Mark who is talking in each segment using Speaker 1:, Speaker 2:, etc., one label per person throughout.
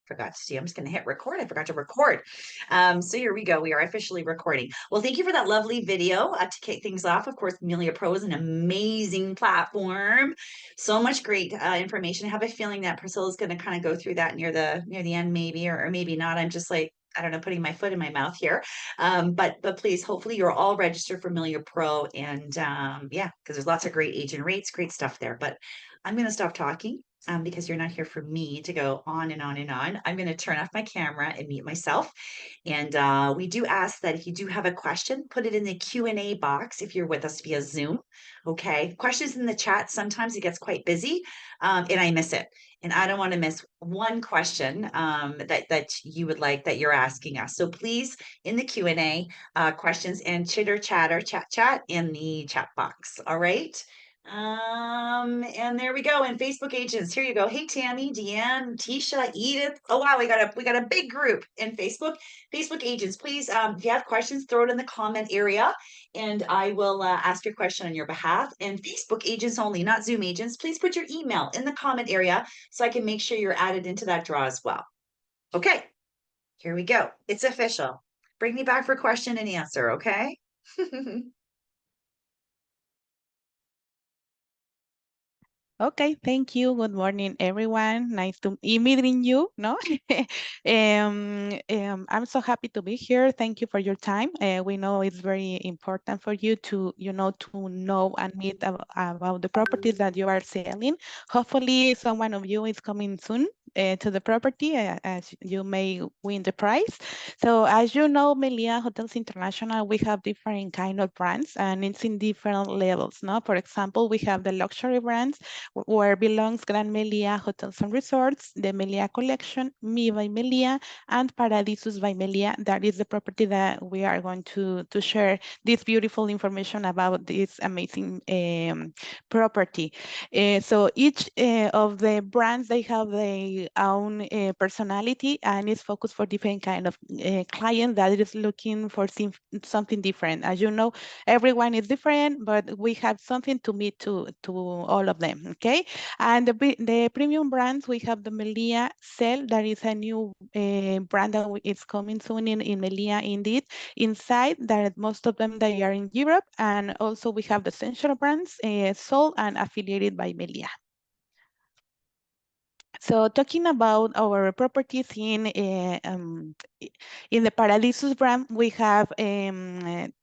Speaker 1: forgot to see. I'm just going to hit record. I forgot to record. So here we go. We are officially recording. Well, thank you for that lovely video to kick things off. Of course, Amelia Pro is an amazing platform. So much great information. I have a feeling that Priscilla's going to kind of go through that near the end, maybe, or maybe not. I'm just like, I don't know, putting my foot in my mouth here. But please, hopefully you're all registered for Amelia Pro. And yeah, because there's lots of great agent rates, great stuff there. But I'm going to stop talking because you're not here for me to go on and on and on. I'm going to turn off my camera and mute myself. And we do ask that if you do have a question, put it in the Q&A box if you're with us via Zoom. Okay. Questions in the chat. Sometimes it gets quite busy and I miss it. And I don't want to miss one question that you would like that you're asking us. So please, in the Q&A, questions and chitter chatter, chat in the chat box. All right. And there we go. And Facebook agents, here you go. Hey, Tammy, Deanne, Tisha, Edith. Oh, wow. We got a big group in Facebook. Facebook agents, please, if you have questions, throw it in the comment area and I will ask your question on your behalf. And Facebook agents only, not Zoom agents, please put your email in the comment area so I can make sure you're added into that draw as well. Okay, here we go. It's official. Bring me back for question and answer, okay?
Speaker 2: Okay, thank you. Good morning, everyone. Nice to be meeting you. No, I'm so happy to be here. Thank you for your time. We know it's very important for you to, to know and meet about the properties that you are selling. Hopefully, someone of you is coming soon to the property, as you may win the prize. So, as you know, Melia Hotels International, we have different kind of brands, and it's in different levels. No, for example, we have the luxury brands where belongs Gran Melia Hotels and Resorts, the Melia Collection, Me by Melia, and Paradisus by Melia. That is the property that we are going to share this beautiful information about this amazing property. So each of the brands, they have their own personality and is focused for different kind of client that is looking for something different. As you know, everyone is different, but we have something to meet to all of them. Okay, and the premium brands, we have the Melia Cell. That is a new brand that is coming soon in Melia. Indeed, inside that most of them they are in Europe, and also we have the essential brands sold and affiliated by Melia. So talking about our properties in the Paradisus brand, we have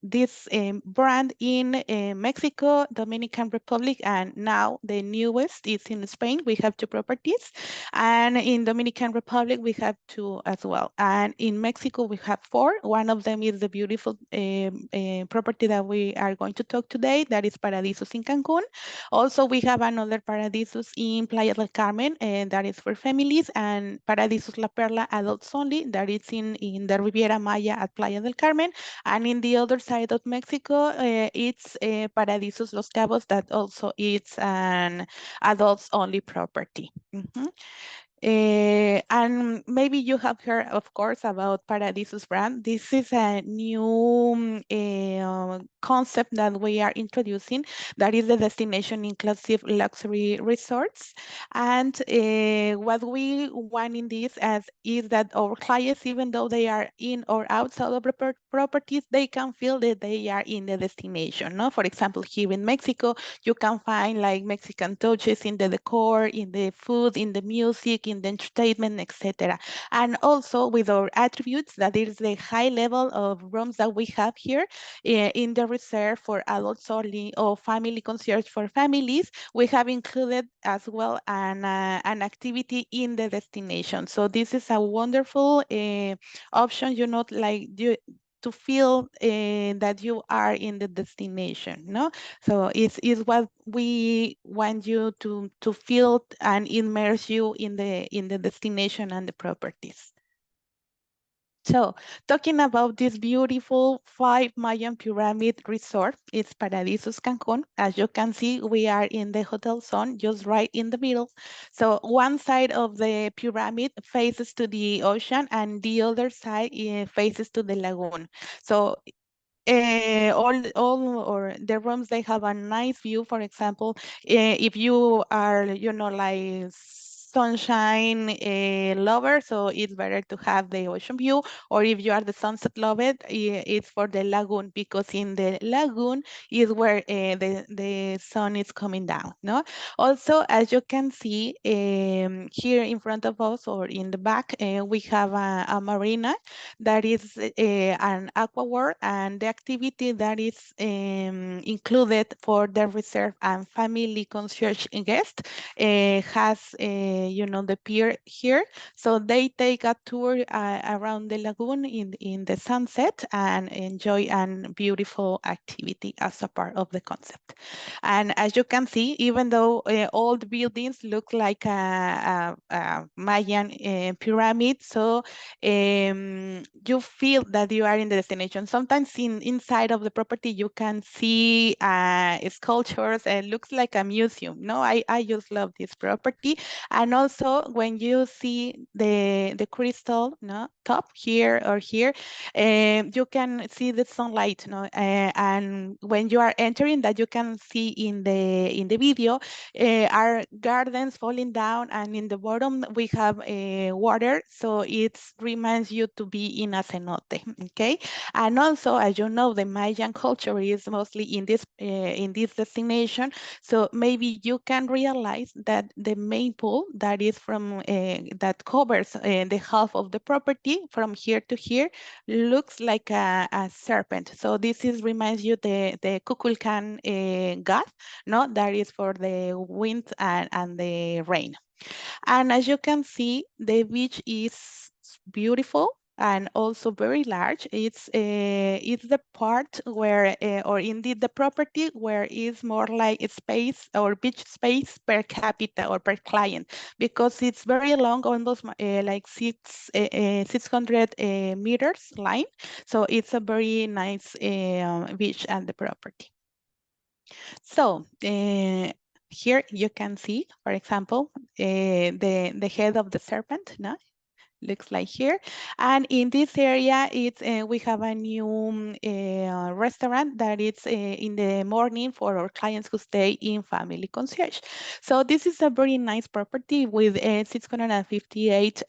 Speaker 2: this brand in Mexico, Dominican Republic, and now the newest is in Spain. We have 2 properties, and in Dominican Republic we have 2 as well. And in Mexico we have 4. One of them is the beautiful property that we are going to talk today. That is Paradisus in Cancun. Also, we have another Paradisus in Playa del Carmen, and that is for families, and Paradisus La Perla adults only, that is in the Riviera Maya at Playa del Carmen. And in the other side of Mexico, it's Paradisus Los Cabos, that also is an adults only property. And maybe you have heard, of course, about Paradisus brand. This is a new concept that we are introducing. That is the destination inclusive luxury resorts. And what we want in this is that our clients, even though they are in or outside of the properties, they can feel that they are in the destination. No? For example, here in Mexico, you can find like Mexican touches in the decor, in the food, in the music, in the entertainment, etc. And also with our attributes, that is the high level of rooms that we have here in the reserve for adults only or family concierge for families. We have included as well an activity in the destination. So this is a wonderful option, to feel that you are in the destination, no? So it's what we want you to feel and immerse you in the destination and the properties. So talking about this beautiful 5 Mayan pyramid resort, it's Paradisus Cancun. As you can see, we are in the hotel zone, just right in the middle. So one side of the pyramid faces to the ocean and the other side faces to the lagoon. So all or the rooms, they have a nice view. For example, if you are like sunshine lover, so it's better to have the ocean view. Or if you are the sunset lover, it's for the lagoon, because in the lagoon is where the sun is coming down. No. Also, as you can see here in front of us or in the back, we have a marina that is an aqua world, and the activity that is included for the reserve and family concierge guest has, the pier here. So they take a tour around the lagoon in the sunset and enjoy a beautiful activity as a part of the concept. And as you can see, even though all the buildings look like a Mayan pyramid, so you feel that you are in the destination. Sometimes inside of the property, you can see sculptures. It looks like a museum. No, I just love this property. And also when you see the crystal, no, top here or here, you can see the sunlight, no, and when you are entering, that you can see in the video, are gardens falling down, and in the bottom we have water, so it reminds you to be in a cenote. Okay, and also, as you know, the Mayan culture is mostly in this destination, so maybe you can realize that the main pool that is from that covers the half of the property from here to here looks like a serpent. So this is reminds you the Kukulkan god, no, that is for the wind and the rain. And as you can see, the beach is beautiful and also very large. It's the part where, or indeed the property where is more like a space or beach space per capita or per client, because it's very long, almost like 600 meters line. So it's a very nice beach and the property. So here you can see, for example, the head of the serpent, no? Looks like here. And in this area, it's we have a new restaurant that is in the morning for our clients who stay in family concierge. So this is a very nice property with 658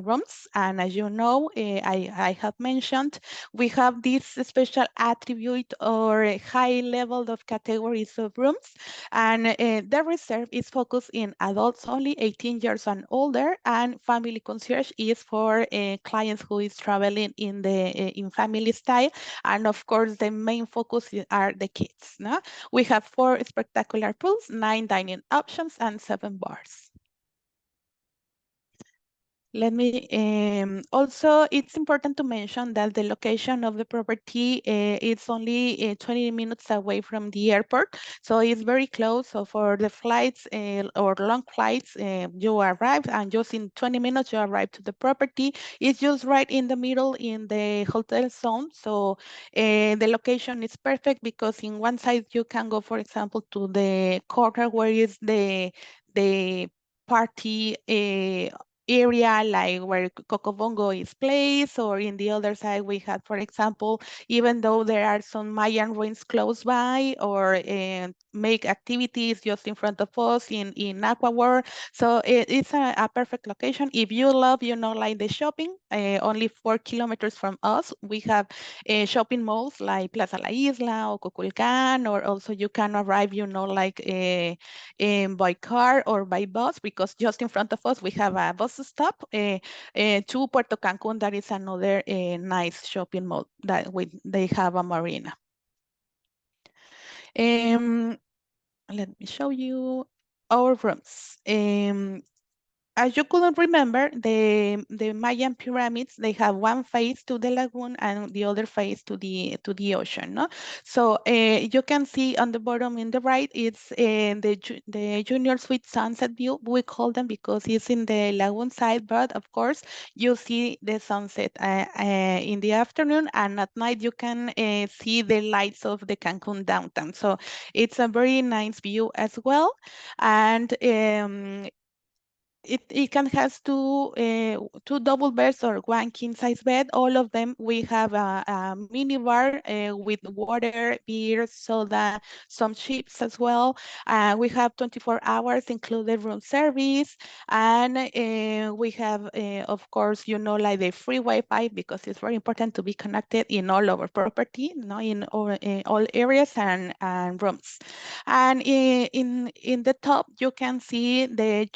Speaker 2: rooms. And as you know, I have mentioned, we have this special attribute or high level of categories of rooms. And the reserve is focused in adults only 18 years and older, and family concierge is for clients who is traveling in the in family style. And of course, the main focus are the kids. No? We have 4 spectacular pools, 9 dining options, and 7 bars. Let me also, it's important to mention that the location of the property is only 20 minutes away from the airport. So it's very close. So for the flights or long flights, you arrive and just in 20 minutes, you arrive to the property. It's just right in the middle in the hotel zone. So the location is perfect because in one side you can go, for example, to the corner where is the party area, like where Cocobongo is placed, or in the other side we had, for example, even though there are some Mayan ruins close by, or make activities just in front of us in Aqua World. So it's a perfect location. If you love, like the shopping, only 4 kilometers from us, we have shopping malls like Plaza La Isla or Cuculcan, or also you can arrive, like by car or by bus, because just in front of us we have a bus stop to Puerto Cancun. That is another nice shopping mall that they have a marina. Let me show you our rooms. As you couldn't remember, the Mayan pyramids, they have one face to the lagoon and the other face to the ocean. No? So you can see on the bottom in the right, it's the junior suite sunset view. We call them because it's in the lagoon side, but of course you see the sunset in the afternoon, and at night you can see the lights of the Cancun downtown. So it's a very nice view as well. And it can has two double beds or one king size bed. All of them, we have a mini bar with water, beer, soda, some chips as well. We have 24 hours included room service, and we have, of course, like the free Wi-Fi, because it's very important to be connected in all our property, in all areas and rooms. And in the top, you can see the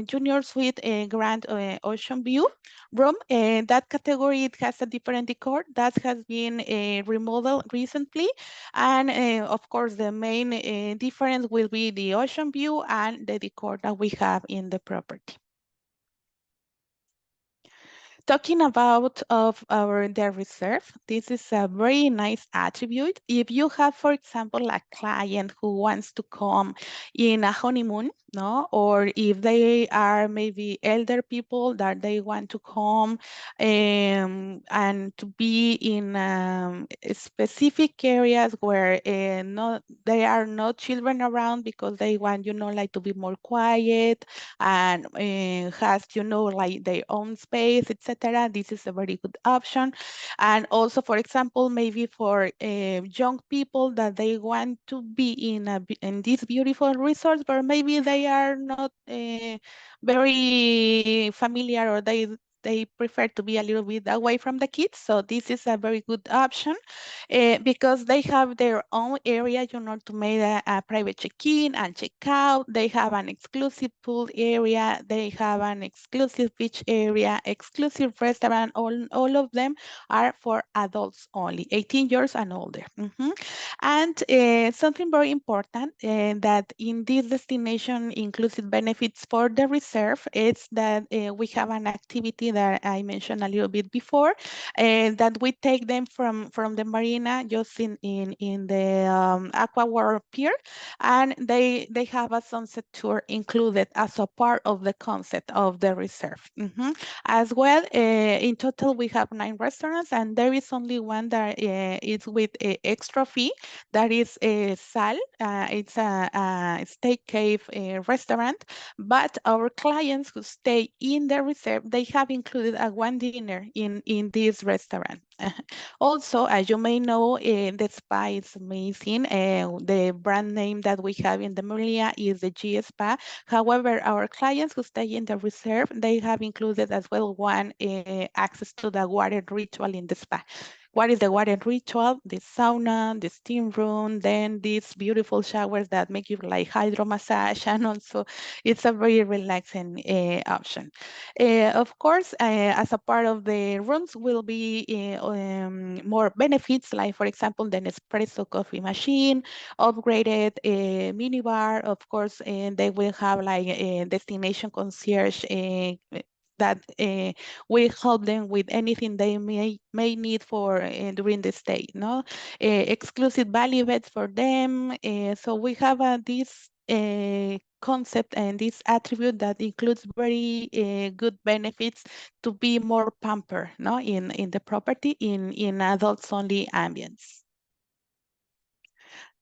Speaker 2: junior suite grand ocean view room. That category, it has a different decor that has been remodeled recently. And of course, the main difference will be the ocean view and the decor that we have in the property. Talking about of the reserve, this is a very nice attribute. If you have, for example, a client who wants to come in a honeymoon, no, or if they are maybe elder people that they want to come and to be in specific areas where no, there are no children around, because they want, like to be more quiet and has, like their own space, etc. This is a very good option. And also, for example, maybe for young people that they want to be in this beautiful resort, but maybe they are not very familiar, or they prefer to be a little bit away from the kids. So this is a very good option because they have their own area, to make a private check-in and check-out. They have an exclusive pool area. They have an exclusive beach area, exclusive restaurant. All of them are for adults only, 18 years and older. And something very important that in this destination inclusive benefits for the reserve is that we have an activity that I mentioned a little bit before, that we take them from the marina just in the Aqua World Pier, and they have a sunset tour included as a part of the concept of the reserve. As well, in total, we have 9 restaurants, and there is only one that is with a extra fee. That is a Sal. It's a steak cave restaurant, but our clients who stay in the reserve, they have included a one dinner in this restaurant. Also, as you may know, the spa is amazing. The brand name that we have in the Mulia is the YHI Spa. However, our clients who stay in the reserve, they have included as well one access to the water ritual in the spa. What is the water ritual? The sauna, the steam room, then these beautiful showers that make you like hydro massage, and also it's a very relaxing option. Of course, as a part of the rooms will be more benefits, like for example, the Nespresso coffee machine, upgraded mini bar. Of course, and they will have like a destination concierge that will help them with anything they may need for during the stay. No, exclusive value beds for them. So we have this concept and this attribute that includes very good benefits to be more pampered, no, in the property in adults only ambience.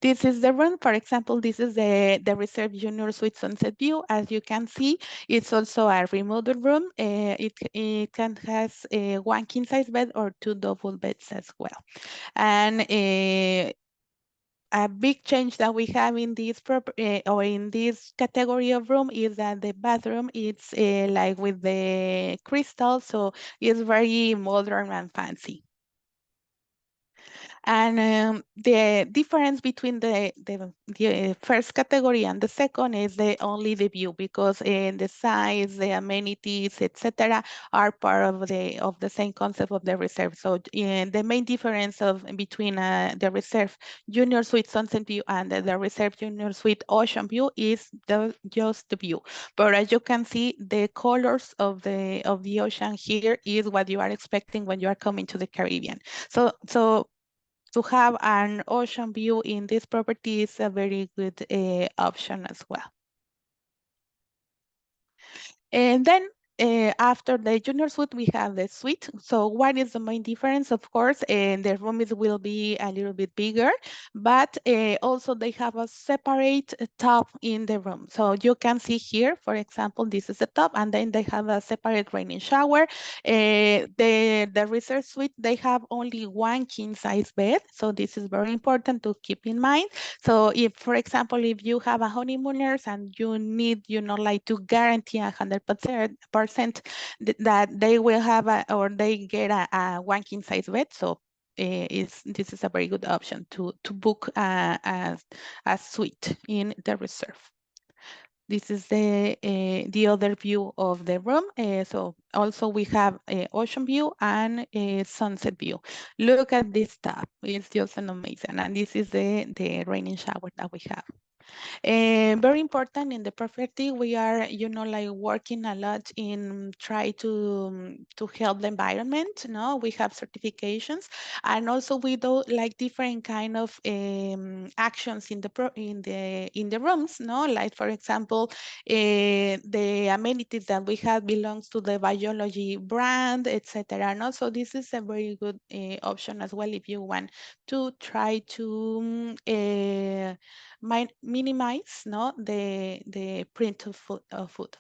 Speaker 2: This is the room. For example, this is the Reserve Junior Suite Sunset View. As you can see, it's also a remodeled room. It can has one king size bed or 2 double beds as well. And a big change that we have in this or in this category of room is that the bathroom is like with the crystal, so it's very modern and fancy. And the difference between the first category and the second is only the view, because the size, the amenities, etc., are part of the same concept of the reserve. So the main difference between the reserve junior suite sunset view and the reserve junior suite ocean view is just the view. But as you can see, the colors of the ocean here is what you are expecting when you are coming to the Caribbean. So to have an ocean view in this property is a very good option as well. And then after the junior suite, we have the suite. So what is the main difference? Of course, the room will be a little bit bigger, but also they have a separate tub in the room. So you can see here, for example, this is the tub, and then they have a separate raining shower. The research suite, they have only one king size bed. So this is very important to keep in mind. So if, for example, if you have a honeymooners and you need, like to guarantee 100% that they will have or they get a one king size bed. So this is a very good option to book a suite in the reserve. This is the other view of the room. So also we have ocean view and sunset view. Look at this tub. It's just an amazing. And this is the raining shower that we have. Very important in the property, we are, like working a lot in try to help the environment. No, we have certifications, and also we do like different kind of actions in the rooms. No, like for example, the amenities that we have belongs to the biology brand, etc. No, so this is a very good option as well if you want to try to minimize no the print of food.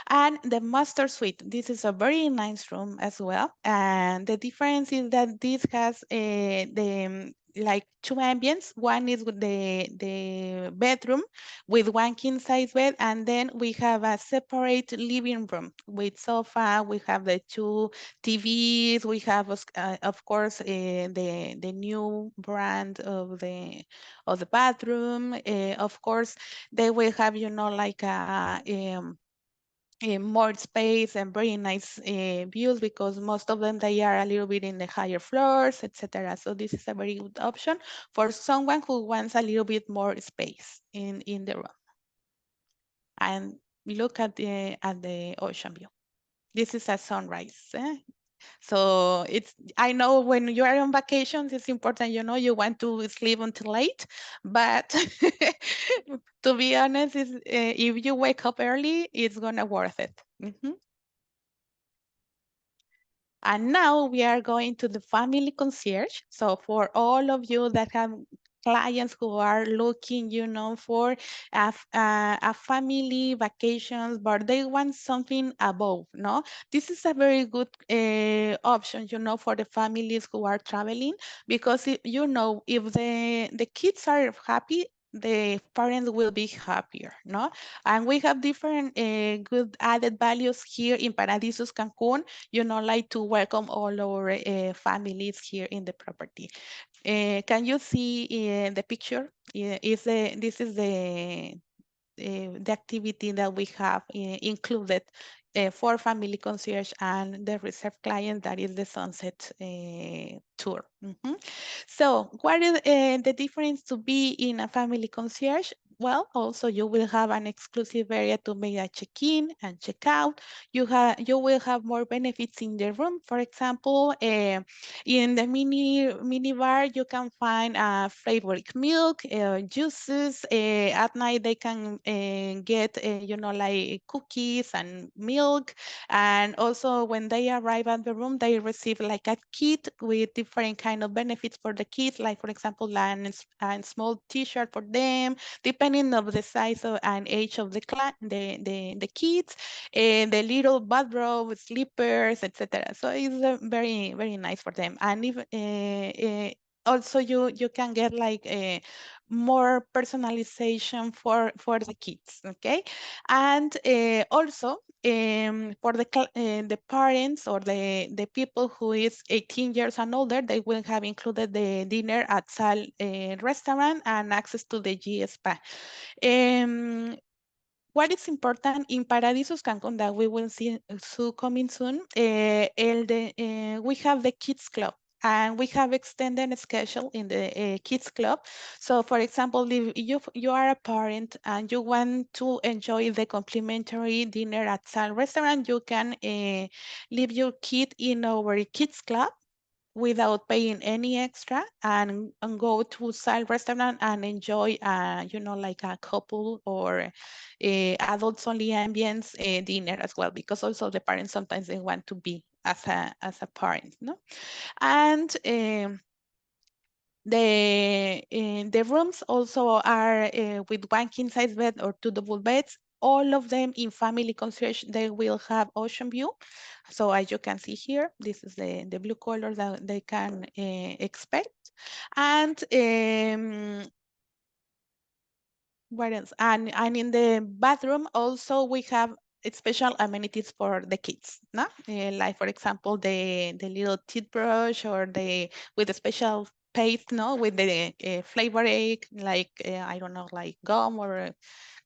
Speaker 2: And the master suite, this is a very nice room as well, and the difference is that this has the like two ambients. One is with the bedroom with one king size bed, and then we have a separate living room with sofa. We have the two TVs. We have of course the new brand of the bathroom. Of course, they will have, like a more space and very nice views, because most of them, they are a little bit in the higher floors, etc. So this is a very good option for someone who wants a little bit more space in the room. And look at the ocean view. This is a sunrise. So I know when you are on vacations, it's important, you want to sleep until late, but to be honest, if you wake up early, it's gonna worth it. And now we are going to the family concierge. So for all of you that have clients who are looking, for a family vacations, but they want something above, no? This is a very good option, for the families who are traveling, because, if the kids are happy, the parents will be happier, no? And we have different good added values here in Paradisus Cancun, like to welcome all our families here in the property. Can you see the picture? This is the activity that we have included for family concierge and the reserve client, that is the sunset tour. So what is the difference to be in a family concierge? Well, also you will have an exclusive area to make a check-in and check-out. You will have more benefits in the room. For example, in the mini bar, you can find flavored milk, juices. At night, they can get like cookies and milk. And also, when they arrive at the room, they receive like a kit with different kind of benefits for the kids, like for example, a small T-shirt for them, depending of the size and age of the kids, and the little bathrobe, slippers, etc. So it's very very nice for them. And even also you can get like a more personalization for the kids. Okay, and also for the parents or the people who is 18 years and older, they will have included the dinner at Sal restaurant and access to the G Spa. Um, what is important in Paradisus Cancun that we will see coming soon, we have the kids club. And we have extended schedule in the kids club. So, for example, if you are a parent and you want to enjoy the complimentary dinner at Sal restaurant, you can leave your kid in our kids club. without paying any extra, and go to style restaurant and enjoy, like a couple or adults only ambience dinner as well, because also the parents sometimes they want to be as a parent, no? And the rooms also are with one king size bed or two double beds. All of them in family concierge, they will have ocean view. So as you can see here, this is the blue color that they can expect. And what else? And in the bathroom also we have special amenities for the kids, no? Like for example, the little toothbrush, or the with a special paste, no, with the flavor egg, like I don't know, like gum or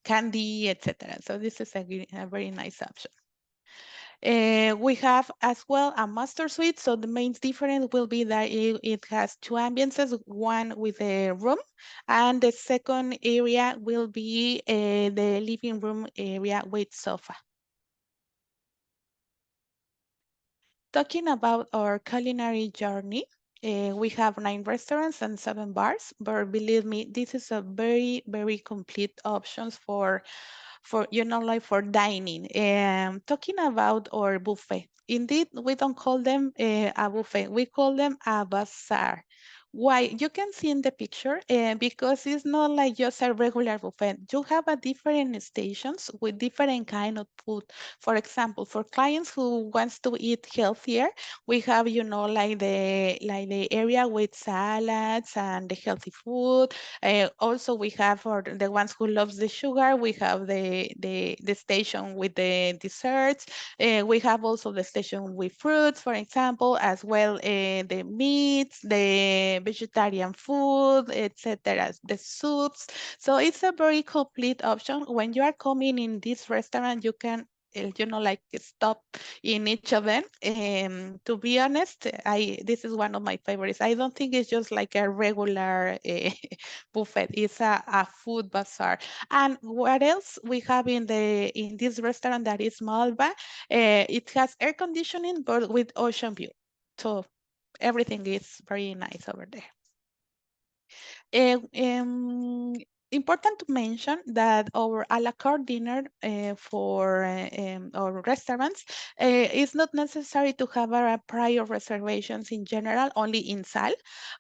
Speaker 2: candy, etc. So this is a very nice option. We have as well a master suite. So the main difference will be that it has two ambiances, one with a room, and the second area will be the living room area with sofa. Talking about our culinary journey, we have 9 restaurants and 7 bars, but believe me, this is a very, very complete options for like for dining. Talking about our buffet, indeed, we don't call them a buffet, we call them a bazaar. Why? You can see in the picture, because it's not like just a regular buffet. You have a different stations with different kind of food. For example, for clients who wants to eat healthier, we have, like the area with salads and the healthy food. Also, we have for the ones who loves the sugar, we have the station with the desserts. We have also the station with fruits, for example, as well the meats, the vegetarian food, etc., the soups. So it's a very complete option. When you are coming in this restaurant, you can like stop in each of them. To be honest, I this is one of my favorites. I don't think it's just like a regular buffet. It's a food bazaar. And what else we have in this restaurant that is Malva? It has air conditioning, but with ocean view. So everything is very nice over there. Uh, um, Important to mention that our a la carte dinner for our restaurants is not necessary to have a prior reservations in general, only in Sal,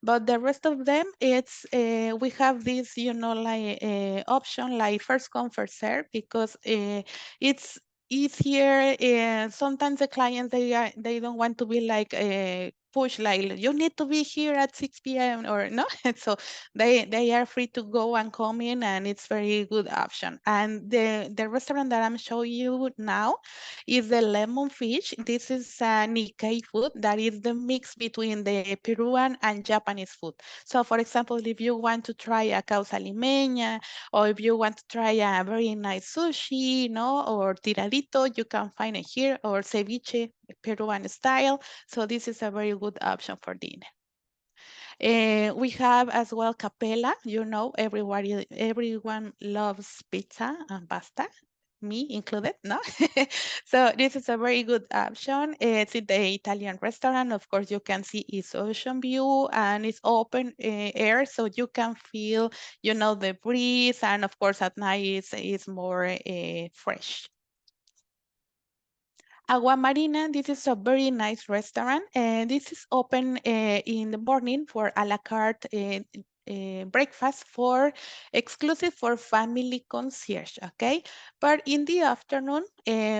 Speaker 2: but the rest of them, it's we have this, like option like first come first serve, because it's easier. Sometimes the clients they don't want to be like push, like you need to be here at 6 p.m. or no. So they are free to go and come in, and it's very good option. And the restaurant that I'm showing you now is the lemon fish. This is a Nikkei food that is the mix between the Peruvian and Japanese food. So for example, if you want to try a causa limeña, or if you want to try a very nice sushi, no, or tiradito, you can find it here, or ceviche, Peruvian style. So this is a very good option for dinner. We have as well Capella. Everyone loves pizza and pasta, me included, no? So this is a very good option. It's in the Italian restaurant. Of course, you can see its ocean view, and it's open air, so you can feel, the breeze. And of course, at night it's more fresh. Agua Marina, this is a very nice restaurant, and this is open in the morning for a la carte breakfast for exclusive for family concierge, okay? But in the afternoon,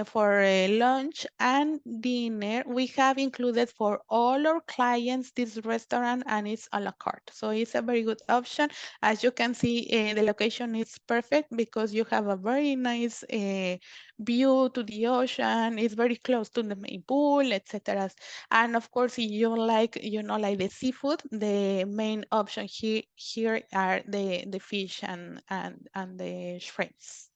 Speaker 2: for lunch and dinner, we have included for all our clients this restaurant, and it's a la carte. So it's a very good option. As you can see, the location is perfect because you have a very nice view to the ocean. It's very close to the main pool, etc. And of course, if you like, like the seafood, the main option here are the fish and the shrimps.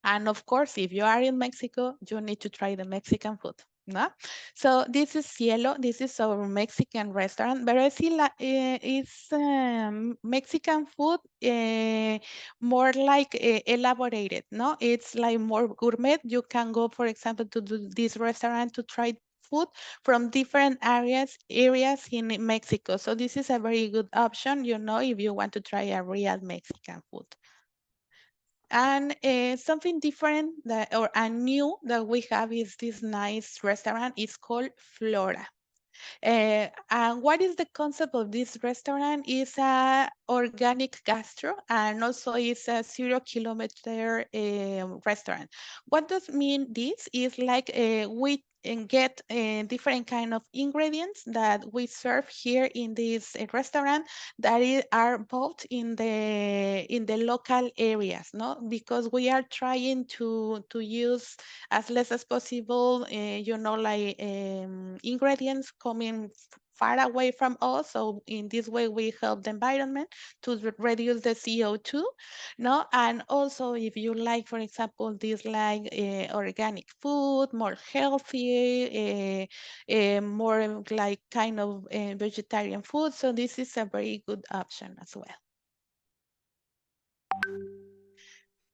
Speaker 2: And of course, if you are in Mexico, you need to try the Mexican food. No? So this is Cielo. This is our Mexican restaurant. But I see it's Mexican food, more like elaborated. No, it's like more gourmet. You can go, for example, to this restaurant to try food from different areas in Mexico. So this is a very good option, you know, if you want to try a real Mexican food. And something different that or a new that we have is this nice restaurant. It's called Flora. And what is the concept of this restaurant? Is a organic gastro, and also is a 0 kilometer restaurant. What does mean this is like we get different kind of ingredients that we serve here in this restaurant that are bought in the local areas, no? Because we are trying to use as less as possible, you know, like ingredients coming far away from us. So in this way, we help the environment to reduce the CO2, no? And also, if you like, for example, this like organic food, more healthy, more like kind of vegetarian food. So this is a very good option as well.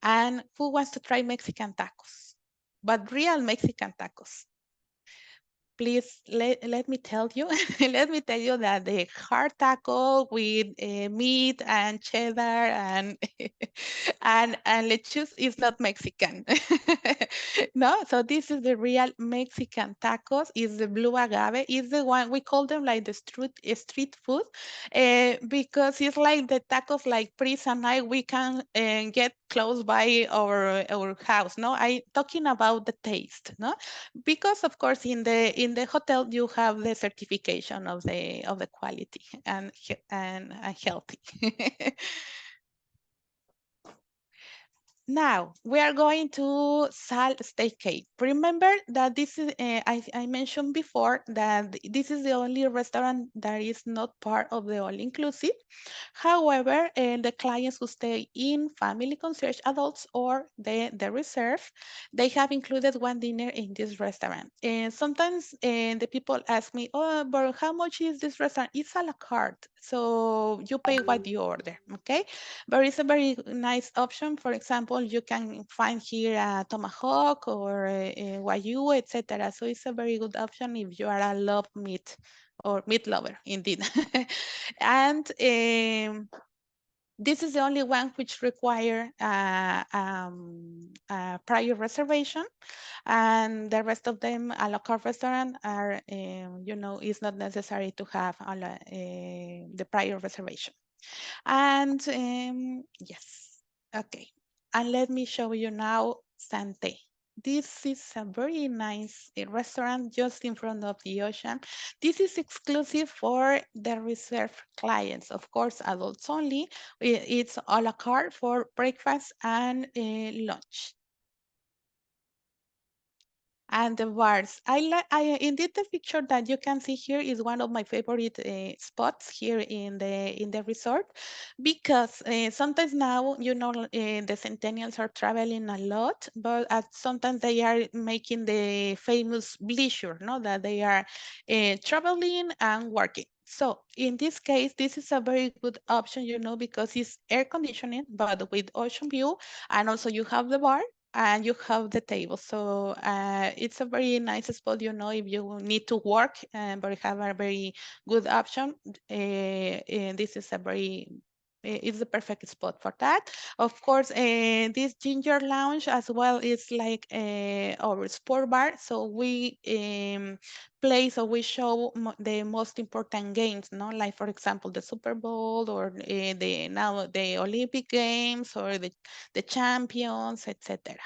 Speaker 2: And who wants to try Mexican tacos? But real Mexican tacos. Please let me tell you, let me tell you that the hard taco with meat and cheddar and and lettuce is not Mexican. No, so this is the real Mexican tacos. Is the blue agave? Is the one we call them like the street food, because it's like the tacos like Pris and I we can get close by our house. No, I talking about the taste. No, because of course in the hotel you have the certification of the quality and healthy. Now we are going to Sal Steak Cake. Remember that this is I mentioned before that this is the only restaurant that is not part of the all-inclusive. However, the clients who stay in family concierge adults or the reserve, they have included one dinner in this restaurant. And sometimes the people ask me, oh, but how much is this restaurant? It's a la carte. So you pay what you order, okay? But it's a very nice option. For example, you can find here a tomahawk or a wagyu, etc. So it's a very good option if you are a love meat or meat lover, indeed. And this is the only one which require a prior reservation, and the rest of them, a la carte restaurant, are you know, it's not necessary to have the prior reservation. And yes, okay. And let me show you now Sante. This is a very nice restaurant just in front of the ocean. This is exclusive for the reserved clients, of course, adults only. It's a la carte for breakfast and lunch. And the bars. I indeed the picture that you can see here is one of my favorite spots here in the resort, because sometimes now you know the centennials are traveling a lot, but sometimes they are making the famous bleisure, no, that they are traveling and working. So in this case, this is a very good option, you know, because it's air conditioning, but with ocean view, and also you have the bar and you have the table. So it's a very nice spot, you know, if you need to work, but you have a very good option. And this is a very it's the perfect spot for that. Of course, this ginger lounge as well is like our sport bar. So we play, so we show the most important games, no? Like for example, the Super Bowl or the now the Olympic Games or the champions, etc.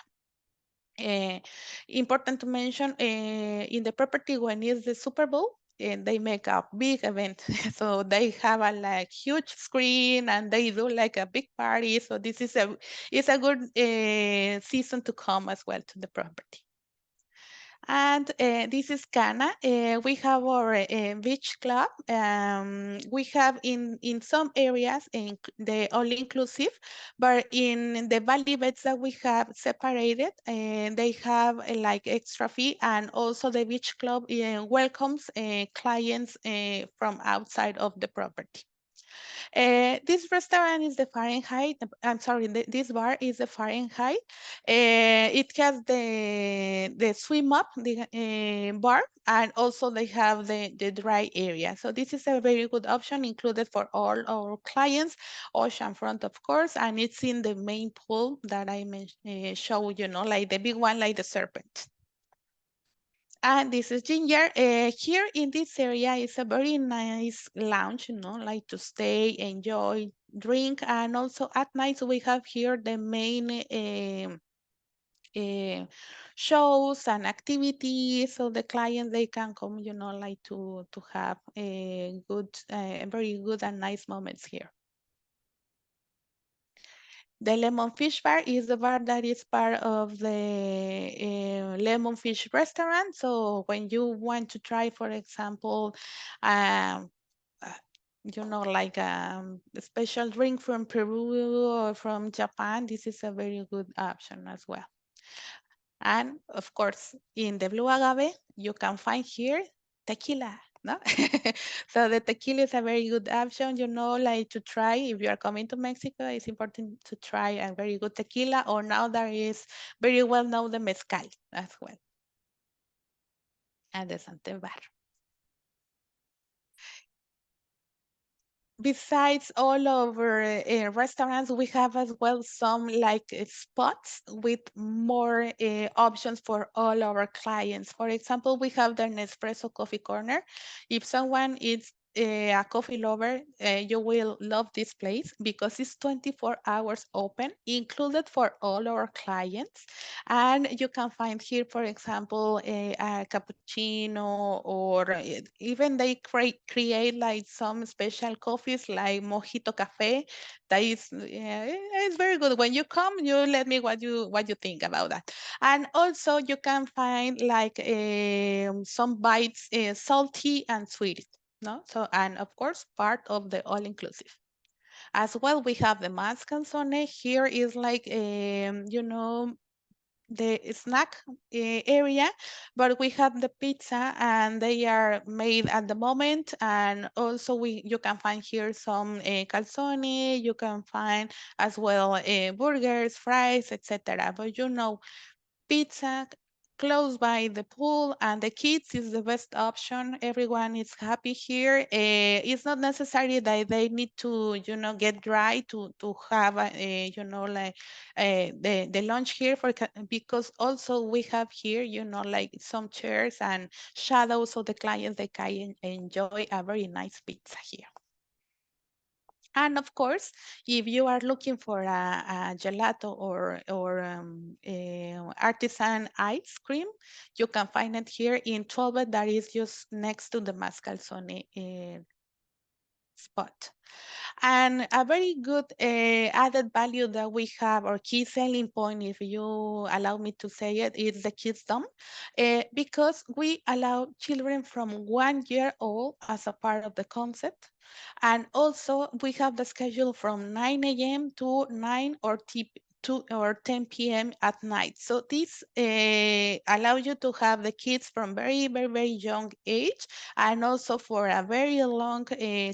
Speaker 2: Important to mention in the property when it's the Super Bowl, and they make a big event. So they have a like huge screen and they do like a big party. So this is it's a good season to come as well to the property. And this is Cana. We have our beach club. We have in some areas in the all-inclusive, but in the valley beds that we have separated, they have like extra fee, and also the beach club welcomes clients from outside of the property. This restaurant is the Fahrenheit. I'm sorry, this bar is the Fahrenheit. It has the swim up the bar, and also they have the dry area. So this is a very good option included for all our clients. Oceanfront, of course, and it's in the main pool that I showed, like the big one, like the serpent. And this is Ginger. Here in this area is a very nice lounge, like to stay, enjoy, drink, and also at night we have here the main uh, shows and activities. So the clients they can come, like to have a good, very good and nice moments here. The Lemon Fish Bar is the bar that is part of the Lemon Fish restaurant. So when you want to try, for example, um, uh, like a special drink from Peru or from Japan, this is a very good option as well. And of course, in the Blue Agave, you can find here tequila. No? So the tequila is a very good option, like to try. If you are coming to Mexico, it's important to try a very good tequila, or now there is very well known the mezcal as well, and the Sante Bar. Besides all of our restaurants, we have as well some like spots with more options for all our clients. For example, we have the Nespresso Coffee Corner. If someone is a coffee lover, you will love this place because it's 24 hours open, included for all our clients. And you can find here, for example, a cappuccino, or even they create like some special coffees like Mojito Cafe. That is, it's very good. When you come, you let me what you think about that. And also you can find like some bites, salty and sweet. No, so and of course part of the all inclusive. As well, we have the mascanzone. Here is like the snack area, but we have the pizza and they are made at the moment. And also you can find here some calzone, you can find as well burgers, fries, etc. But pizza close by the pool and the kids is the best option. Everyone is happy here. It's not necessary that they need to, get dry to have, like the lunch here because also we have here, like some chairs and shadows so the clients they can enjoy a very nice pizza here. And of course, if you are looking for a gelato or artisan ice cream, you can find it here in 12 that is just next to the Mascalzone spot. And a very good added value that we have, or key selling point, if you allow me to say it, is the kids dome, because we allow children from 1 year old as a part of the concept. And also we have the schedule from 9 a.m. to 9 or 2 or 10 p.m. at night. So this allows you to have the kids from very, very, very young age and also for a very long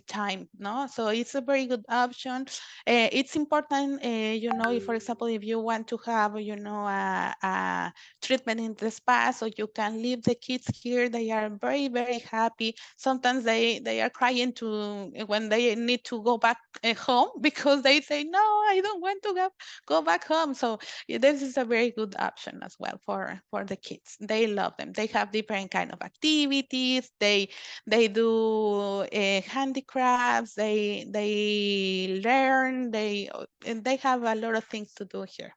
Speaker 2: time. No, so it's a very good option. It's important, if, for example, if you want to have, a treatment in the spa, so you can leave the kids here. They are very, very happy. Sometimes they are crying to when they need to go back home because they say, no, I don't want to go back home. So this is a very good option as well for the kids. They love them. They have different kind of activities. They do handicrafts. They learn. And they have a lot of things to do here.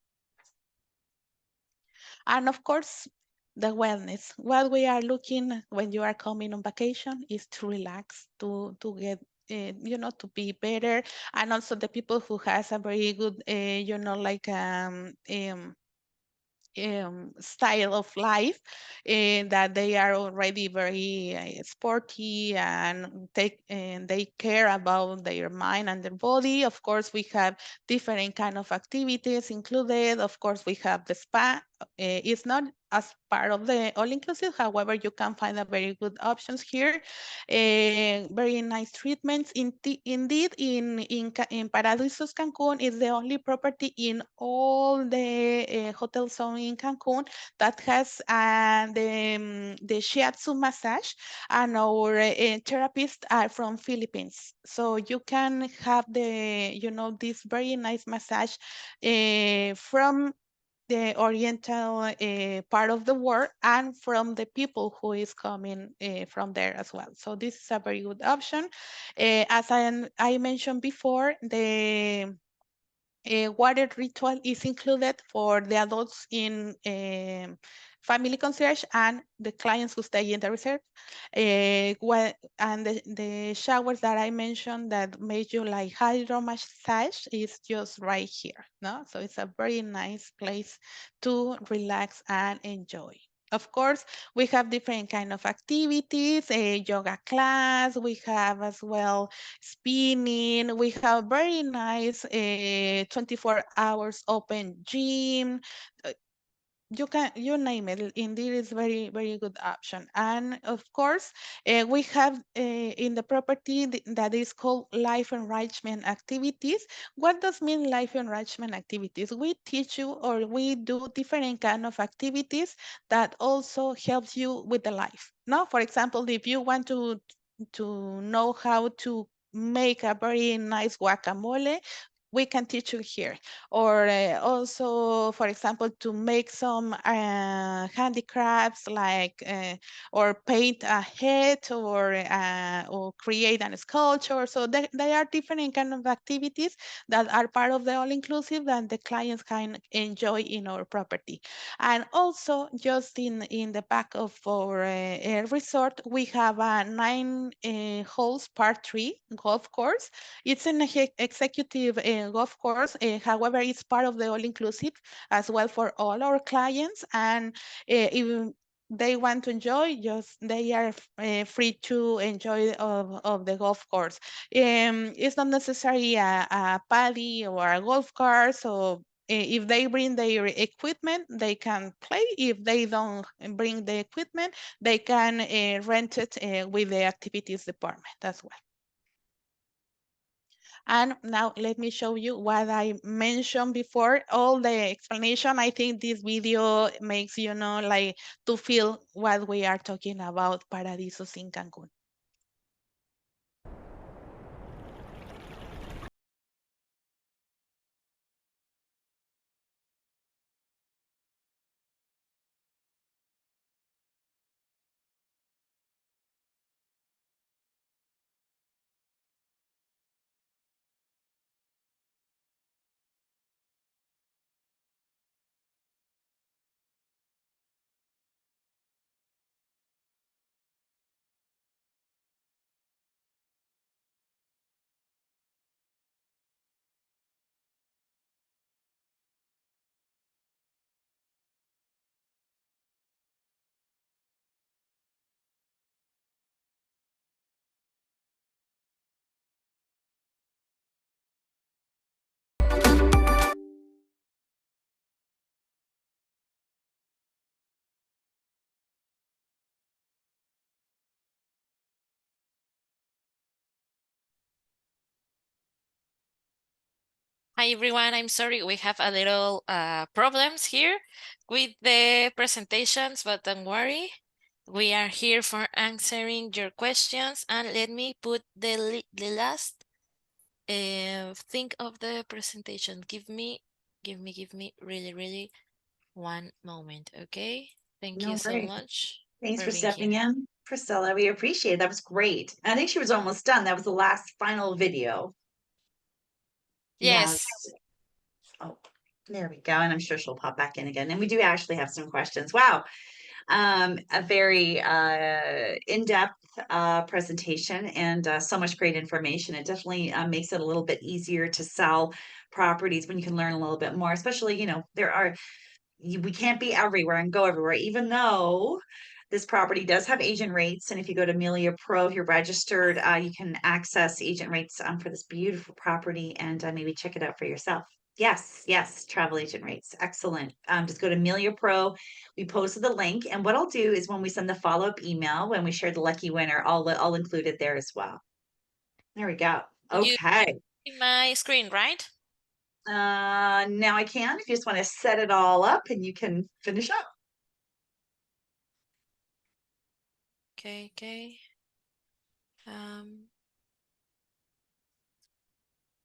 Speaker 2: And of course, the wellness. What we are looking when you are coming on vacation is to relax, to get to be better, and also the people who has a very good, like style of life, that they are already very sporty and they care about their mind and their body. Of course, we have different kind of activities included. Of course, we have the spa. It's not as part of the all-inclusive. However, you can find a very good options here. Very nice treatments. Indeed, in Paradisus Cancun is the only property in all the hotel zone in Cancun that has the shiatsu massage, and our therapists are from Philippines. So you can have this very nice massage from the oriental part of the world and from the people who is coming from there as well. So this is a very good option. As I mentioned before, the water ritual is included for the adults in family concierge and the clients who stay in the resort. And the showers that I mentioned that made you like hydro massage is just right here. No, so it's a very nice place to relax and enjoy. Of course, we have different kind of activities, a yoga class. We have as well spinning. We have very nice 24 hours open gym. Uh, you name it. Indeed, it's very good option. And of course, we have in the property that is called life enrichment activities. What does mean life enrichment activities? We teach you, or we do different kind of activities that also helps you with the life. Now, for example, if you want to know how to make a very nice guacamole, we can teach you here. Or also, for example, to make some handicrafts like or paint a head or create a sculpture. So there are different kind of activities that are part of the all-inclusive that the clients can enjoy in our property. And also, just in the back of our resort, we have a 9 holes part 3 golf course. It's an executive golf course. However, it's part of the all-inclusive as well for all our clients. And if they want to enjoy, just they are free to enjoy of the golf course. It's not necessary a paddy or a golf cart. So if they bring their equipment, they can play. If they don't bring the equipment, they can rent it with the activities department as well. And now let me show you what I mentioned before, all the explanation. I think this video makes you know, like, to feel what we are talking about Paradisus in Cancun.
Speaker 3: Hi everyone, I'm sorry, we have a little problems here with the presentations, but don't worry. We are here for answering your questions, and let me put the last thing of the presentation. Give me really one moment, okay? Thank you
Speaker 1: No
Speaker 3: so
Speaker 1: worries.
Speaker 3: much
Speaker 1: Thanks
Speaker 3: for
Speaker 1: for
Speaker 3: being here.
Speaker 1: stepping in, Priscilla. We appreciate it. That was great. I think she was almost done. That was the last final video. Yeah.
Speaker 3: Yes.
Speaker 1: Oh, there we go. And I'm sure she'll pop back in again. And we do actually have some questions. Wow. A very in-depth presentation and so much great information. It definitely makes it a little bit easier to sell properties when you can learn a little bit more, especially, we can't be everywhere and go everywhere, even though this property does have agent rates. And if you go to Amelia Pro, if you're registered, you can access agent rates for this beautiful property and maybe check it out for yourself. Yes, travel agent rates. Excellent. Just go to Amelia Pro. We posted the link, and what I'll do is when we send the follow-up email, when we share the lucky winner, I'll include it there as well. There we go.
Speaker 3: You
Speaker 1: Okay.
Speaker 3: see my screen, right?
Speaker 1: Now I can, if you just want to set it all up and you can finish up.
Speaker 3: Okay.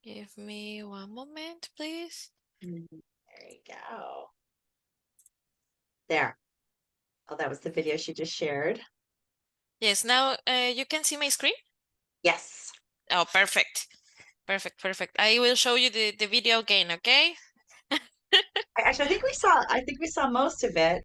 Speaker 3: Give me one moment, please.
Speaker 1: There you go. There. Oh, that was the video she just shared.
Speaker 3: Yes, now you can see my screen?
Speaker 1: Yes.
Speaker 3: Oh, perfect. Perfect. I will show you the video again, okay?
Speaker 1: Actually, I think we saw most of it.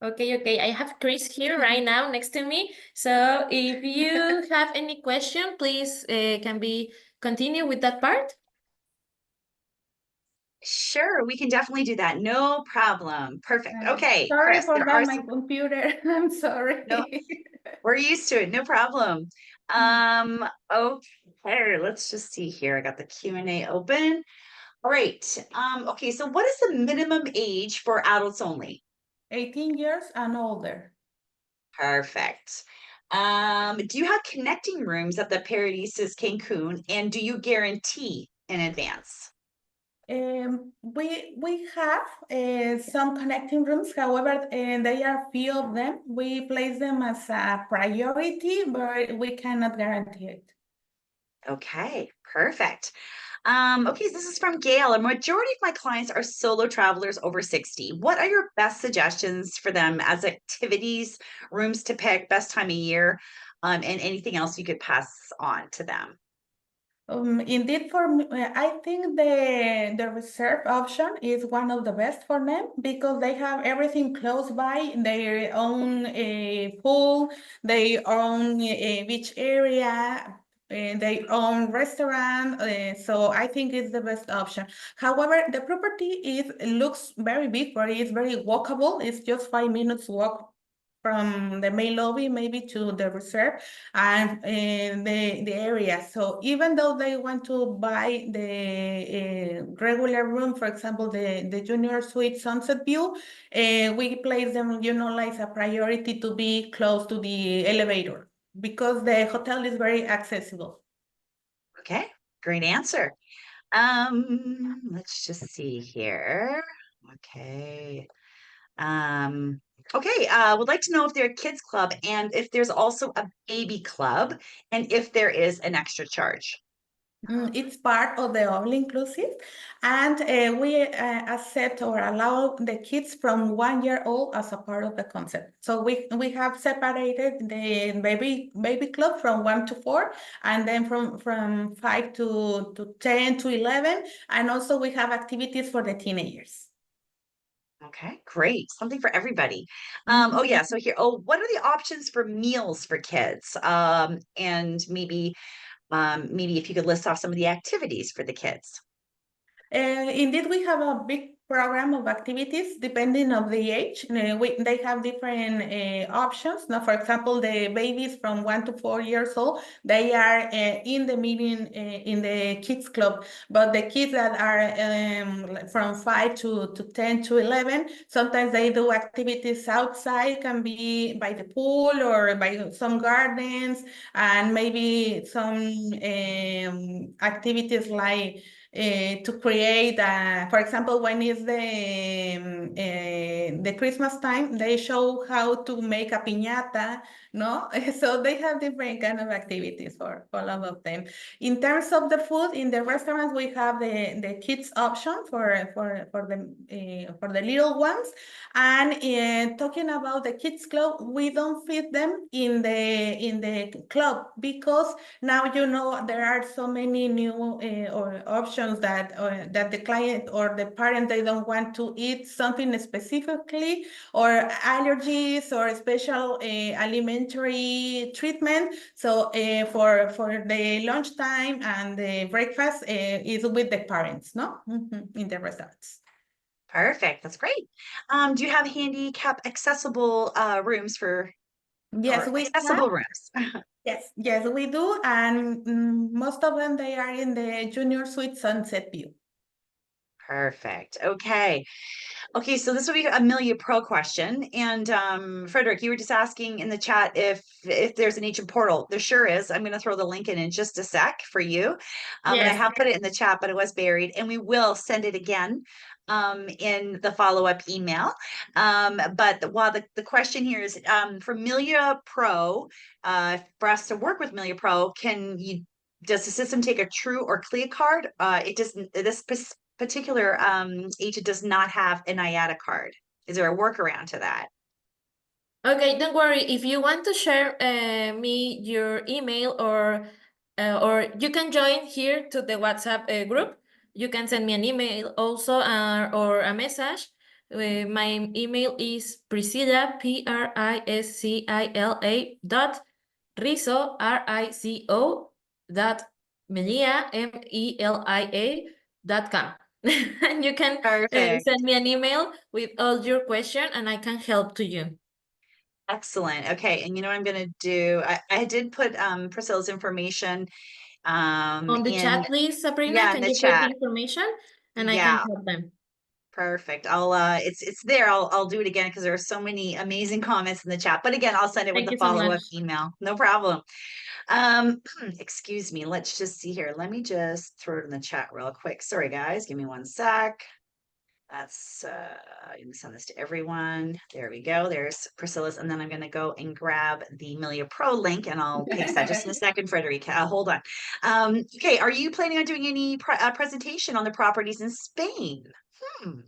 Speaker 4: Okay. I have Chris here right now next to me. So if you have any question, please can we continue with that part?
Speaker 1: Sure, we can definitely do that. No problem. Perfect. Okay,
Speaker 4: Sorry
Speaker 1: Chris,
Speaker 4: for
Speaker 1: there
Speaker 4: that,
Speaker 1: are
Speaker 4: my
Speaker 1: some,
Speaker 4: computer. I'm
Speaker 1: no,
Speaker 4: sorry.
Speaker 1: we're used to it. No problem. Okay, let's just see here. I got the Q&A open. All right. Okay, so what is the minimum age for adults only?
Speaker 4: 18 years and older.
Speaker 1: Perfect. Do you have connecting rooms at the Paradisus Cancun, and do you guarantee in advance?
Speaker 4: We have some connecting rooms. However, there are few of them. We place them as a priority, but we cannot guarantee it.
Speaker 1: Okay, perfect. Okay, so this is from Gail. A majority of my clients are solo travelers over 60. What are your best suggestions for them as activities, rooms to pick, best time of year, and anything else you could pass on to them?
Speaker 4: Indeed, for me, I think the reserve option is one of the best for them because they have everything close by, their own pool, their own beach area, their own restaurant. So I think it's the best option. However, the property looks very big, but it's very walkable. It's just 5 minutes walk from the main lobby maybe to the reserve and the area. So even though they want to buy the regular room, for example, the junior suite sunset view, we place them, like a priority to be close to the elevator because the hotel is very accessible.
Speaker 1: Okay, great answer. Let's just see here. Okay. Okay, would like to know if they're a kids club and if there's also a baby club and if there is an extra charge.
Speaker 4: It's part of the all inclusive, and we accept or allow the kids from 1 year old as a part of the concept. So we have separated the baby club from 1 to 4, and then from 5 to 10 to 11, and also we have activities for the teenagers.
Speaker 1: Okay, great. Something for everybody. Oh
Speaker 4: Mhm.
Speaker 1: yeah, so here, what are the options for meals for kids? And maybe if you could list off some of the activities for the kids.
Speaker 4: Indeed, we have a big program of activities depending on the age. They have different options. Now, for example, the babies from 1 to 4 years old, they are in the meeting in the kids club. But the kids that are from 5 to 10 to 11, sometimes they do activities outside, can be by the pool or by some gardens, and maybe some activities like to create, for example, when it's the Christmas time, they show how to make a piñata, no? So they have different kind of activities for all of them. In terms of the food, in the restaurants, we have the kids option for the little ones. And talking about the kids club, we don't fit them in the club because now there are so many new or options that the client or the parent, they don't want to eat something specifically, or allergies or special alimentary treatment. So for the lunchtime and the breakfast is with the parents, no? In the restaurants.
Speaker 1: Perfect. That's great. Do you have handicap accessible rooms
Speaker 4: Yes,
Speaker 1: or
Speaker 4: we have.
Speaker 1: accessible rooms?
Speaker 4: Yes, we do, and most of them, they are in the junior suite Sunset View.
Speaker 1: Perfect. Okay. Okay, so this will be a Amelia Pro question. And Frederick, you were just asking in the chat if there's an ancient portal. There sure is. I'm going to throw the link in just a sec for you. And I
Speaker 3: Yes.
Speaker 1: have put it in the chat, but it was buried. And we will send it again in the follow-up email. But while the question here is for Amelia Pro, for us to work with Amelia Pro, does the system take a true or clear card? It doesn't. This particular agent does not have an IATA card. Is there a workaround to that?
Speaker 3: Okay, don't worry. If you want to share me your email, or you can join here to the WhatsApp group. You can send me an email also, or a message. My email is Priscilla, Priscilla dot Rizo dot Melia, Melia.com. And you can
Speaker 1: Perfect.
Speaker 3: send me an email with all your question, and I can help to you.
Speaker 1: Excellent. Okay. And you know what I'm going to do? I did put Priscilla's information
Speaker 3: On the
Speaker 1: in,
Speaker 3: chat, please, Sabrina,
Speaker 1: yeah, in
Speaker 3: can
Speaker 1: the
Speaker 3: you put the
Speaker 1: chat.
Speaker 3: information and I can
Speaker 1: Yeah,
Speaker 3: help them?
Speaker 1: perfect. It's there. I'll do it again because there are so many amazing comments in the chat. But again, I'll send it with
Speaker 3: Thank
Speaker 1: the
Speaker 3: you so much.
Speaker 1: follow-up email. No problem. Excuse me. Let's just see here. Let me just throw it in the chat real quick. Sorry, guys. Give me one sec. That's I'm gonna send this to everyone. There we go. There's Priscilla's, and then I'm gonna go and grab the Amelia Pro link, and I'll paste that just in a second, Frederica. Hold on. Okay, are you planning on doing any presentation on the properties in Spain? Hmm.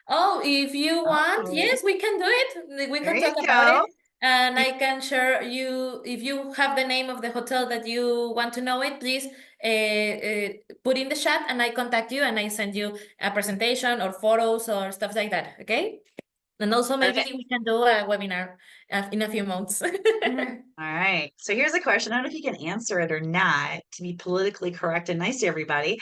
Speaker 3: Oh, if you want,
Speaker 1: Oh,
Speaker 3: yes, we can do it. We
Speaker 1: there
Speaker 3: can
Speaker 1: you
Speaker 3: talk about
Speaker 1: go.
Speaker 3: it. And I can share you, if you have the name of the hotel that you want to know it, please put in the chat and I contact you and I send you a presentation or photos or stuff like that. Okay? And also maybe
Speaker 1: Perfect.
Speaker 3: we can do a webinar in a few months.
Speaker 1: All right. So here's a question. I don't know if you can answer it or not to be politically correct and nice to everybody.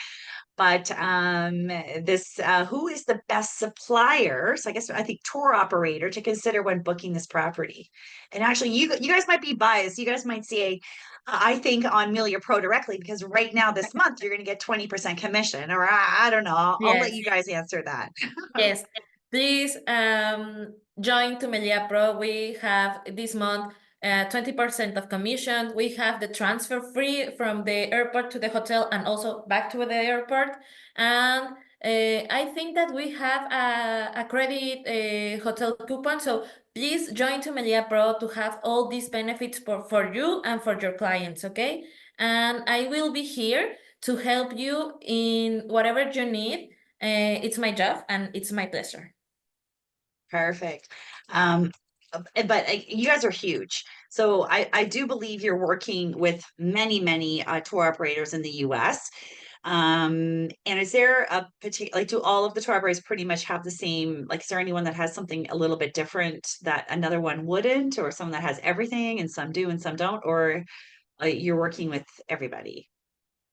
Speaker 1: But who is the best supplier? So I think tour operator to consider when booking this property. And actually, you guys might be biased. You guys might say, I think on Amelia Pro directly because right now this month you're going to get 20% commission, or I don't know. I'll let
Speaker 3: Yes.
Speaker 1: you guys answer that.
Speaker 3: Yes, please join to Melia Pro. We have this month 20% of commission. We have the transfer free from the airport to the hotel and also back to the airport. And
Speaker 5: I think that we have a credit hotel coupon, so please join to Melia Pro to have all these benefits for you and for your clients, okay? And I will be here to help you in whatever you need. It's my job and it's my pleasure.
Speaker 1: Perfect. But you guys are huge. So I do believe you're working with many tour operators in the US. And is there a particular, like, do all of the tour operators pretty much have the same, like, is there anyone that has something a little bit different that another one wouldn't, or someone that has everything and some do and some don't, or you're working with everybody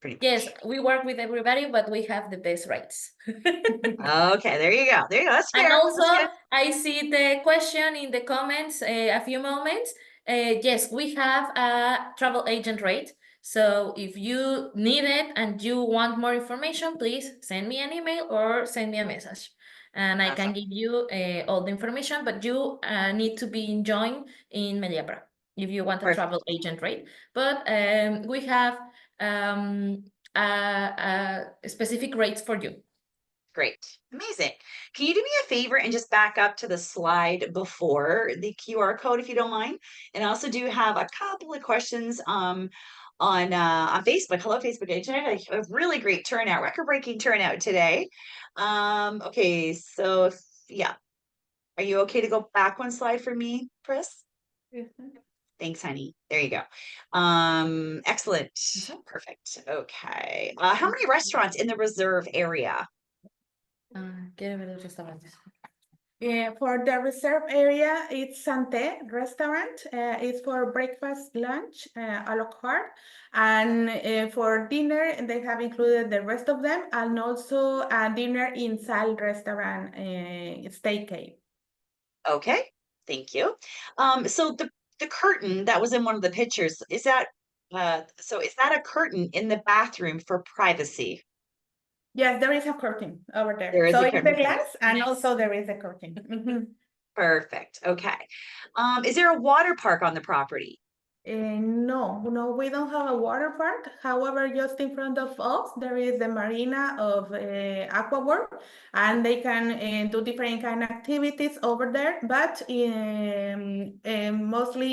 Speaker 1: pretty
Speaker 5: Yes,
Speaker 1: much?
Speaker 5: we work with everybody, but we have the best rates.
Speaker 1: Okay, there you go. There you go. That's
Speaker 5: And
Speaker 1: fair.
Speaker 5: also,
Speaker 1: That's good.
Speaker 5: I see the question in the comments a few moments. Yes, we have a travel agent rate. So if you need it and you want more information, please send me an email or send me a message. And I can
Speaker 1: Awesome.
Speaker 5: give you all the information, but you need to be joined in Mediapro if you want a
Speaker 1: Perfect.
Speaker 5: travel agent rate. But we have specific rates for you.
Speaker 1: Great. Amazing. Can you do me a favor and just back up to the slide before the QR code, if you don't mind? And I also do have a couple of questions on Facebook. Hello, Facebook agent. A really great turnout, record-breaking turnout today. Okay, so yeah. Are you okay to go back one slide for me, Chris? Thanks, honey. There you go. Excellent. Perfect. Okay. How many restaurants in the reserve area?
Speaker 5: Quiero ver los restaurantes.
Speaker 4: For the reserve area, it's Santé restaurant. It's for breakfast, lunch, a la carte. And for dinner, they have included the rest of them, and also a dinner in Sal restaurant, Steakade.
Speaker 1: Okay, thank you. So the curtain that was in one of the pictures, is that so is that a curtain in the bathroom for privacy?
Speaker 4: Yes, there is a curtain over there.
Speaker 1: There is
Speaker 4: So
Speaker 1: a
Speaker 4: it's the
Speaker 1: curtain.
Speaker 4: glass, and
Speaker 5: Nice.
Speaker 4: also there is a curtain. Mhm.
Speaker 1: Perfect. Okay. Is there a water park on the property?
Speaker 4: No, we don't have a water park. However, just in front of us, there is the marina of Aqua World, and they can do different kind of activities over there. But mostly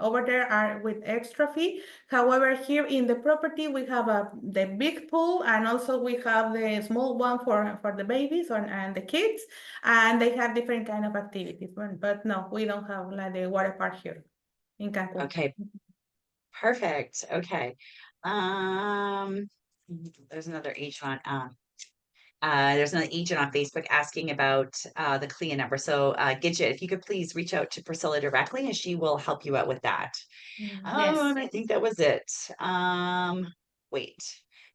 Speaker 4: over there are with extra fee. However, here in the property, we have the big pool, and also we have the small one for the babies and the kids, and they have different kind of activities. But no, we don't have like the water park here in Cancun.
Speaker 1: Okay, perfect. Okay. Um, there's another agent on there's another agent on Facebook asking about the CLIA number. So Gidget, if you could please reach out to Priscilla directly and she will help you out with that.
Speaker 5: Yes.
Speaker 1: And I think that was it. Wait.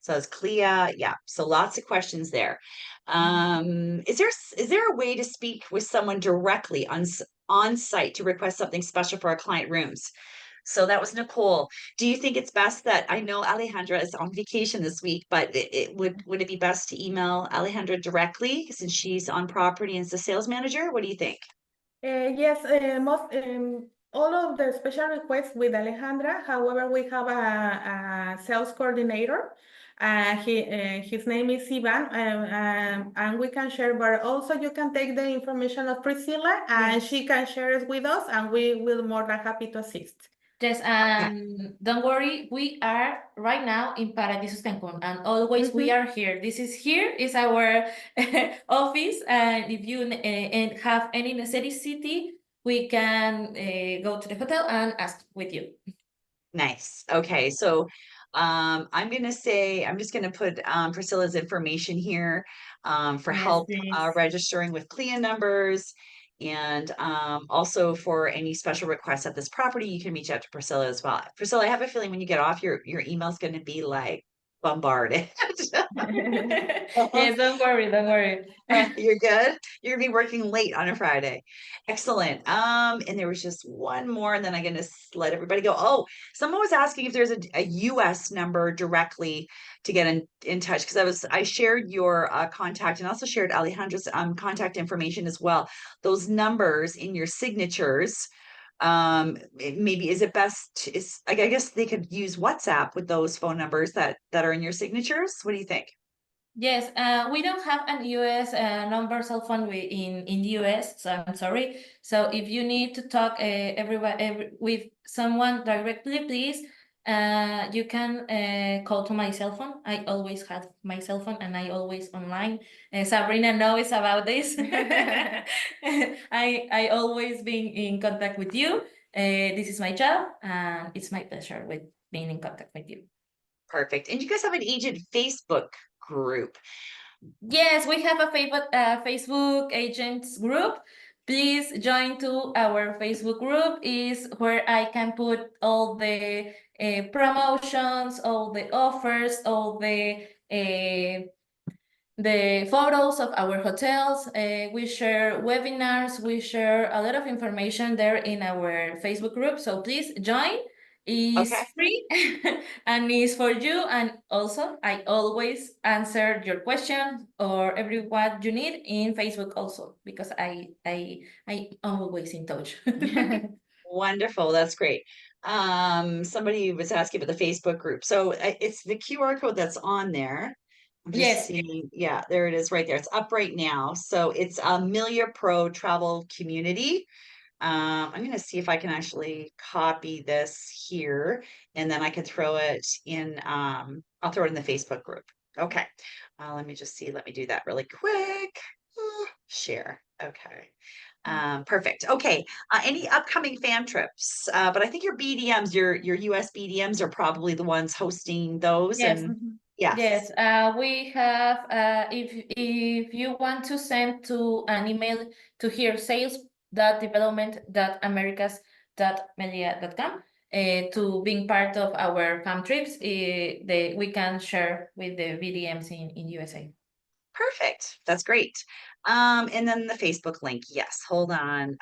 Speaker 1: So it's CLIA. Yeah. So lots of questions there. Is there a way to speak with someone directly on site to request something special for our client rooms? So that was Nicole. Do you think it's best that I know Alejandra is on vacation this week, but would it be best to email Alejandra directly since she's on property and is the sales manager? What do you think?
Speaker 4: Yes, most all of the special requests with Alejandra. However, we have a sales coordinator. His name is Ivan, and we can share. But also, you can take the information of Priscilla, and
Speaker 5: Yes.
Speaker 4: she can share it with us, and we will more than happy to assist.
Speaker 5: Yes, and don't worry, we are right now in Paradisus Cancun, and always we are here. Here is our office, and if you and have any necessity, we can go to the hotel and ask with you.
Speaker 1: Nice. Okay. So I'm just gonna put Priscilla's information here for
Speaker 5: Yes,
Speaker 1: help
Speaker 5: please.
Speaker 1: registering with CLIA numbers. And also for any special requests at this property, you can reach out to Priscilla as well. Priscilla, I have a feeling when you get off, your email's gonna be like bombarded.
Speaker 5: Yes, don't worry, don't worry.
Speaker 1: You're good. You're gonna be working late on a Friday. Excellent. And there was just one more, and then I'm gonna let everybody go. Oh, someone was asking if there's a US number directly to get in touch because I shared your contact and also shared Alejandra's contact information as well. Those numbers in your signatures. Maybe is it best is I guess they could use WhatsApp with those phone numbers that are in your signatures. What do you think?
Speaker 5: Yes, we don't have an US number cell phone in the US, so I'm sorry. So if you need to talk with someone directly, please, you can call to my cell phone. I always have my cell phone and I always online. Sabrina knows about this. I always been in contact with you. This is my job, and it's my pleasure with being in contact with you.
Speaker 1: Perfect. And you guys have an agent Facebook group.
Speaker 5: Yes, we have a Facebook agents group. Please join to our Facebook group is where I can put all the promotions, all the offers, all the photos of our hotels. We share webinars. We share a lot of information there in our Facebook group. So please join. It's
Speaker 1: Okay.
Speaker 5: free and it's for you. And also, I always answer your question or every what you need in Facebook also because I always in touch.
Speaker 1: Wonderful. That's great. Somebody was asking about the Facebook group. So it's the QR code that's on there. I'm just
Speaker 5: Yes.
Speaker 1: seeing, yeah, there it is right there. It's up right now. So it's Amelia Pro Travel Community. I'm going to see if I can actually copy this here and then I can throw it in, I'll throw it in the Facebook group. Okay. Let me just see. Let me do that really quick. Share. Okay. Perfect. Okay. Any upcoming fan trips? But I think your BDMs, your US BDMs are probably the ones hosting those.
Speaker 5: Yes.
Speaker 1: And yes.
Speaker 5: Yes, we have, if you want to send to an email to here sales.development.americas.media.com to being part of our fam trips, we can share with the VDMs in USA.
Speaker 1: Perfect. That's great. And then the Facebook link. Yes. Hold on.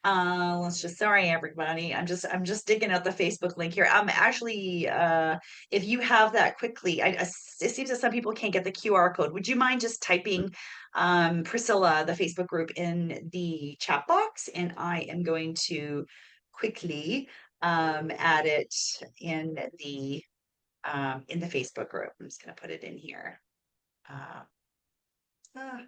Speaker 1: Let's just, sorry, everybody. I'm just digging out the Facebook link here. Actually, if you have that quickly, it seems that some people can't get the QR code. Would you mind just typing, Priscilla, the Facebook group in the chat box? And I am going to quickly, add it in the Facebook group. I'm just going to put it in here. No.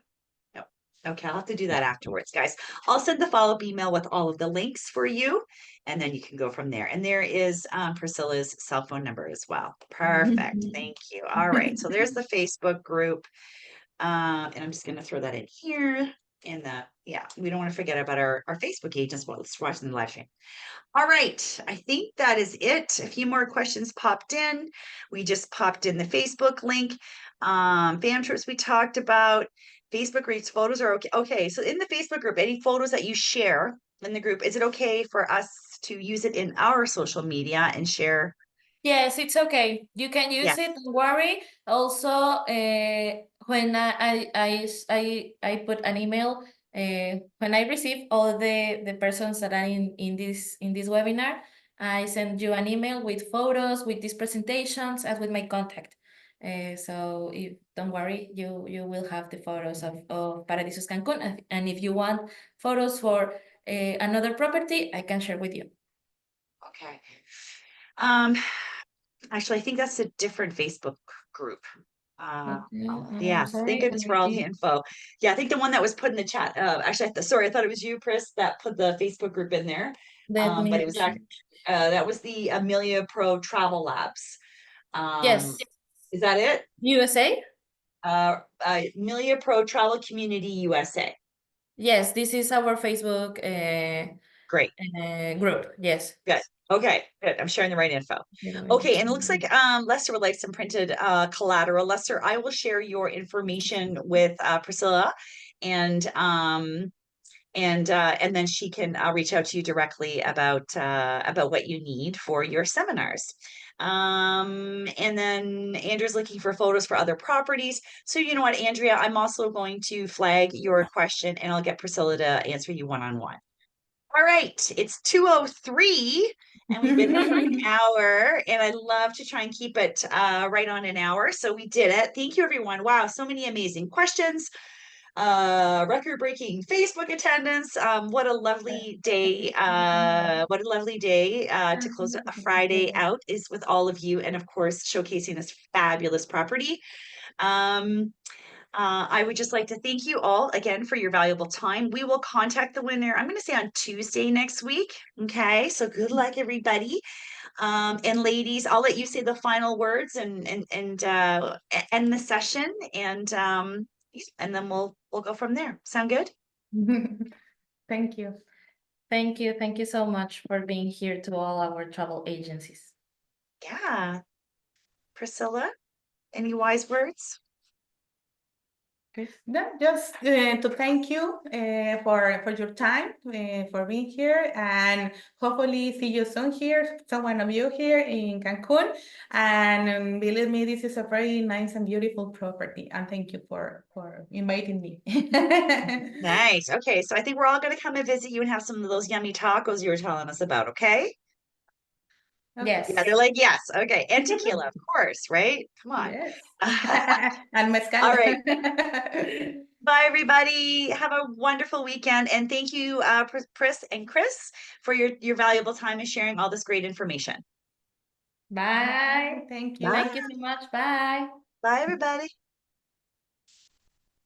Speaker 1: Okay, I'll have to do that afterwards, guys. I'll send the follow-up email with all of the links for you, and then you can go from there. And there is Priscilla's cell phone number as well. Perfect. Thank you. All right. So there's the Facebook group. And I'm just going to throw that in here. And yeah, we don't want to forget about our Facebook agents while it's watching the live stream. All right, I think that is it. A few more questions popped in. We just popped in the Facebook link. Fan trips we talked about. Facebook groups, photos are okay. Okay, so in the Facebook group, any photos that you share in the group, is it okay for us to use it in our social media and share?
Speaker 5: Yes, it's okay. You can use
Speaker 1: Yes.
Speaker 5: it. Don't worry. Also, when I put an email, when I receive all the persons that are in this webinar, I send you an email with photos, with these presentations, and with my contact. So if don't worry, you will have the photos of Paradisus Cancun, and if you want photos for another property, I can share with you.
Speaker 1: Okay. Actually, I think that's a different Facebook group. Yes, I think it's for all the info. Yeah, I think the one that was put in the chat. Actually, sorry, I thought it was you, Chris, that put the Facebook group in there. But it was that was the Amelia Pro Travel Labs.
Speaker 5: Yes.
Speaker 1: Is that it?
Speaker 5: USA?
Speaker 1: Amelia Pro Travel Community USA.
Speaker 5: Yes, this is our Facebook
Speaker 1: Great.
Speaker 5: group. Yes.
Speaker 1: Good. Okay, good. I'm sharing the right info. Okay, and it looks like Lester would like some printed collateral. Lester, I will share your information with Priscilla, and then she can reach out to you directly about what you need for your seminars. And then Andrew's looking for photos for other properties. So you know what, Andrea, I'm also going to flag your question, and I'll get Priscilla to answer you one-on-one. All right, it's 2:03 and we've been here for an hour, and I love to try and keep it right on an hour. So we did it. Thank you, everyone. Wow, so many amazing questions. Record-breaking Facebook attendance. What a lovely day. What a lovely day to close a Friday out is with all of you, and of course, showcasing this fabulous property. I would just like to thank you all again for your valuable time. We will contact the winner, I'm going to say on Tuesday next week. Okay, so good luck, everybody. And ladies, I'll let you say the final words and end the session, and then we'll go from there. Sound good?
Speaker 4: Thank you.
Speaker 5: Thank you. Thank you so much for being here to all our travel agencies.
Speaker 1: Yeah. Priscilla, any wise words?
Speaker 4: No, just to thank you for your time, for being here, and hopefully see you soon here, some one of you here in Cancun. And believe me, this is a very nice and beautiful property. And thank you for inviting me.
Speaker 1: Nice. Okay, so I think we're all going to come and visit you and have some of those yummy tacos you were telling us about, okay?
Speaker 5: Yes.
Speaker 1: Yeah, they're like, yes. Okay. And tequila, of course, right? Come on.
Speaker 4: Yes. And mezcal.
Speaker 1: All right. Bye, everybody. Have a wonderful weekend. And thank you, Pris and Chris, for your valuable time and sharing all this great information.
Speaker 5: Bye.
Speaker 4: Thank you.
Speaker 1: Bye.
Speaker 5: Thank you so much. Bye.
Speaker 1: Bye, everybody.